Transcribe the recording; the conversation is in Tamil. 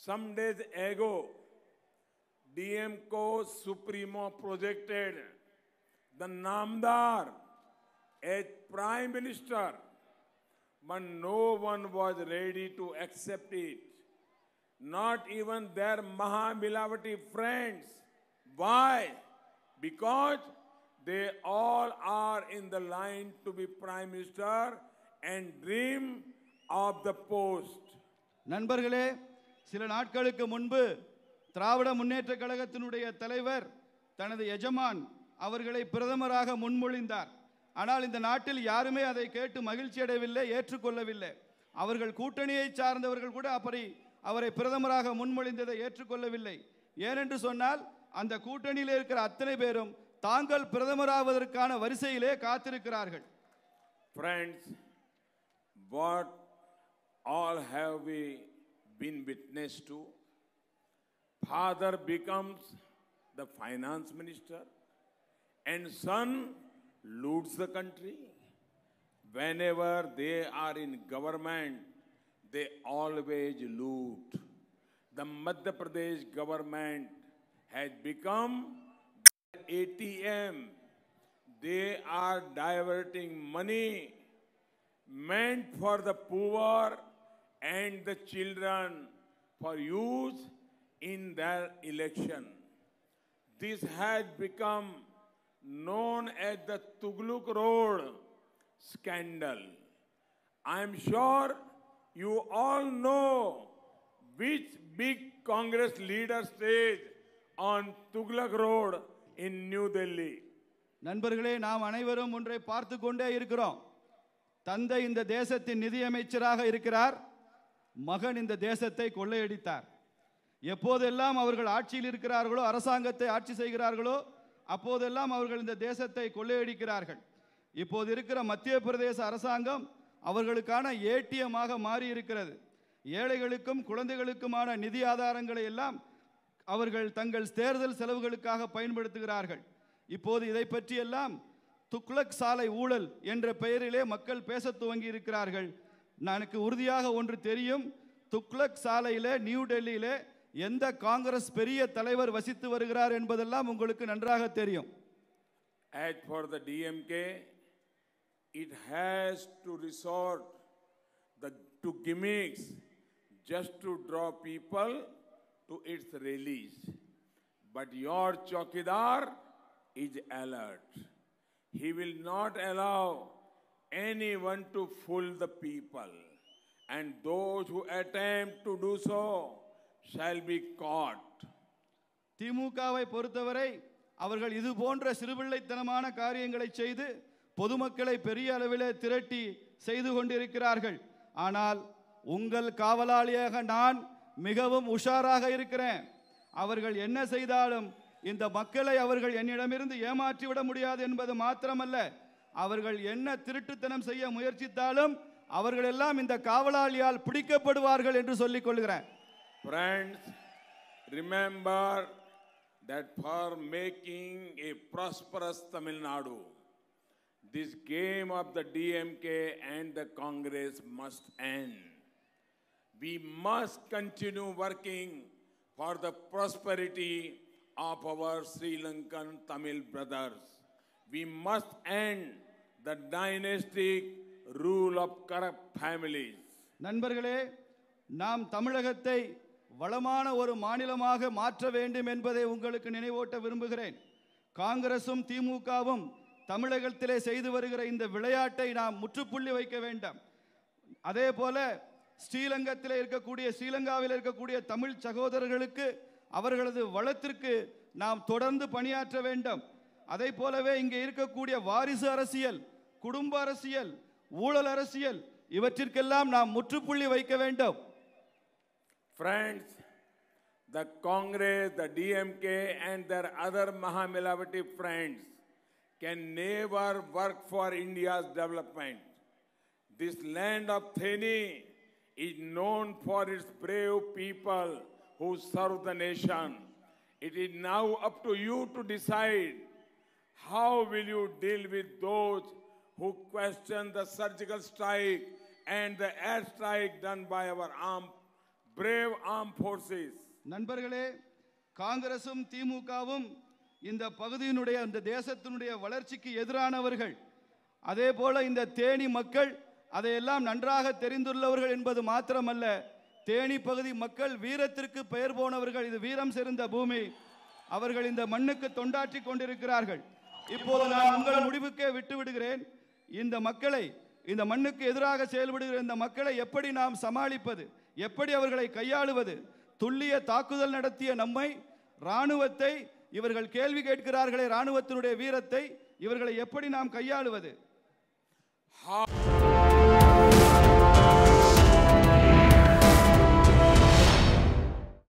Some days ago, DMCO Supremo projected the Namdar as Prime Minister, but no one was ready to accept it. Not even their Mahamilavati friends. Why? Because they all are in the line to be Prime Minister and dream of the post. நண்பர்களே, சில நாட்களுக்கு முன்பு திராவிட முன்னேற்ற கழகத்தினுடைய தலைவர் தனது எஜமான் அவர்களை பிரதமராக முன்மொழிந்தார். ஆனால் இந்த நாட்டில் யாருமே அதை கேட்டு மகிழ்ச்சி அடையவில்லை, ஏற்றுக்கொள்ளவில்லை. அவர்கள் கூட்டணியை சார்ந்தவர்கள் கூட அவரை பிரதமராக முன்மொழிந்ததை ஏற்றுக்கொள்ளவில்லை. ஏனென்று சொன்னால் அந்த கூட்டணியில் இருக்கிற அத்தனை பேரும் தாங்கள் பிரதமராவதற்கான வரிசையிலே காத்திருக்கிறார்கள். Friends, what all have we been witness to? Father becomes the finance minister and son loots the country. Whenever they are in government, they always loot. The Madhya Pradesh government has become ATM. They are diverting money meant for the poor and the children for use in their election. This has become known as the Tughlaq Road scandal. I am sure you all know which big Congress leader stayed on Tughlaq Road in New Delhi. நண்பர்களே, நாம் அனைவரும் ஒன்றை பார்த்து கொண்டே இருக்கிறோம். தந்தை இந்த தேசத்தின் நிதியமைச்சராக இருக்கிறார், மகன் இந்த தேசத்தை கொள்ளையடித்தார். எப்போதெல்லாம் அவர்கள் ஆட்சியில் இருக்கிறார்களோ, அரசாங்கத்தை ஆட்சி செய்கிறார்களோ, அப்போதெல்லாம் அவர்கள் இந்த தேசத்தை கொள்ளையடிக்கிறார்கள். இப்போது இருக்கிற மத்திய பிரதேச அரசாங்கம் அவர்களுக்கான ஏடிஎம்மாக மாறி இருக்கிறது. ஏழைகளுக்கும் குழந்தைகளுக்குமான நிதி ஆதாரங்களை எல்லாம் அவர்கள் தங்கள் தேர்தல் செலவுகளுக்காக பயன்படுத்துகிறார்கள். இப்போது இதை பற்றியெல்லாம் துக்ளக் சாலை ஊழல் என்ற பெயரிலே மக்கள் பேச துவங்கி இருக்கிறார்கள். எனக்கு உறுதியாக ஒன்று தெரியும், துக்ளக் சாலையிலே நியூ டெல்லியிலே எந்த காங்கிரஸ் பெரிய தலைவர் வசித்து வருகிறார் என்பதெல்லாம் உங்களுக்கு நன்றாக தெரியும். As for the DMK, it has to resort to gimmicks just to draw people to its rallies. But your Chowkidar is alert. He will not allow anyone to fool the people, and those who attempt to do so shall be caught. திமுகவை பொறுத்தவரை அவர்கள் இது போன்ற சிறுபிள்ளைத்தனமான காரியங்களை செய்து பொதுமக்களை பெரிய அளவிலே திரட்டி செய்து கொண்டிருக்கிறார்கள். ஆனால் உங்கள் காவலாளியாக நான் மிகவும் உஷாராக இருக்கிறேன். அவர்கள் என்ன செய்தாலும் இந்த மக்களை அவர்கள் என்னிடமிருந்து ஏமாற்றி விட முடியாது என்பது மாத்திரமல்ல, அவர்கள் என்ன திருட்டுத்தனம் செய்ய முயற்சித்தாலும் அவர்கள் எல்லாம் இந்த காவலாளியால் பிடிக்கப்படுவார்கள் என்று சொல்லிக் கொள்கிறேன். Friends, remember that for making a prosperous Tamil Nadu, this game of the DMK and the Congress must end. We must continue working for the prosperity of our Sri Lankan Tamil brothers. We must end the dynastic rule of corrupt families. நண்பர்களே, நாம் தமிழகத்தை வளமான ஒரு மாநிலமாக மாற்ற வேண்டும் என்பதை உங்களுக்கு நினைவூட்ட விரும்புகிறேன். காங்கிரசும் திமுகவும் தமிழகத்திலே செய்து வருகிற இந்த விளையாட்டை நாம் முற்றுப்புள்ளி வைக்க வேண்டும். அதே போல ஸ்ரீலங்கத்தில் இருக்கக்கூடிய தமிழ் சகோதரர்களுக்கு அவர்களது வளத்திற்கு நாம் தொடர்ந்து பணியாற்ற வேண்டும். அதை போலவே இங்கே இருக்கக்கூடிய வாரிசு அரசியல், குடும்ப அரசியல், ஊழல் அரசியல் இவற்றிற்கெல்லாம் நாம் முற்றுப்புள்ளி வைக்க வேண்டும். Friends, the Congress, the DMK and their other Mahamilavati friends can never work for India's development. This land of Theni is known for its brave people who serve the nation. It is now up to you to decide how will you deal with those who question the surgical strike and the air strike done by our armed brave armed forces. நண்பர்களே, காங்கிரசும் திமுகவும் இந்த பகுதியினுடைய இந்த தேசத்தினுடைய வளர்ச்சிக்கு எதிரானவர்கள். அதே போல இந்த தேனி மக்கள் அதையெல்லாம் நன்றாக தெரிந்துள்ளவர்கள் என்பது மாத்திரமல்ல, தேனி பகுதி மக்கள் வீரத்திற்கு பெயர் போனவர்கள். இது வீரம் செறிந்த பூமி. அவர்கள் இந்த மண்ணுக்கு தொண்டாற்றி கொண்டிருக்கிறார்கள். இப்போது நான் உங்கள் முடிவுக்கே விட்டு விடுகிறேன். இந்த மக்களை, இந்த மண்ணுக்கு எதிராக செயல்படுகிற இந்த மக்களை எப்படி நாம் சமாளிப்பது, எப்படி அவர்களை கையாளுவது? துல்லிய தாக்குதல் நடத்திய நம்மை, இராணுவத்தை இவர்கள் கேள்வி கேட்கிறார்களே, இராணுவத்தினுடைய வீரத்தை, இவர்களை எப்படி நாம் கையாளுவது?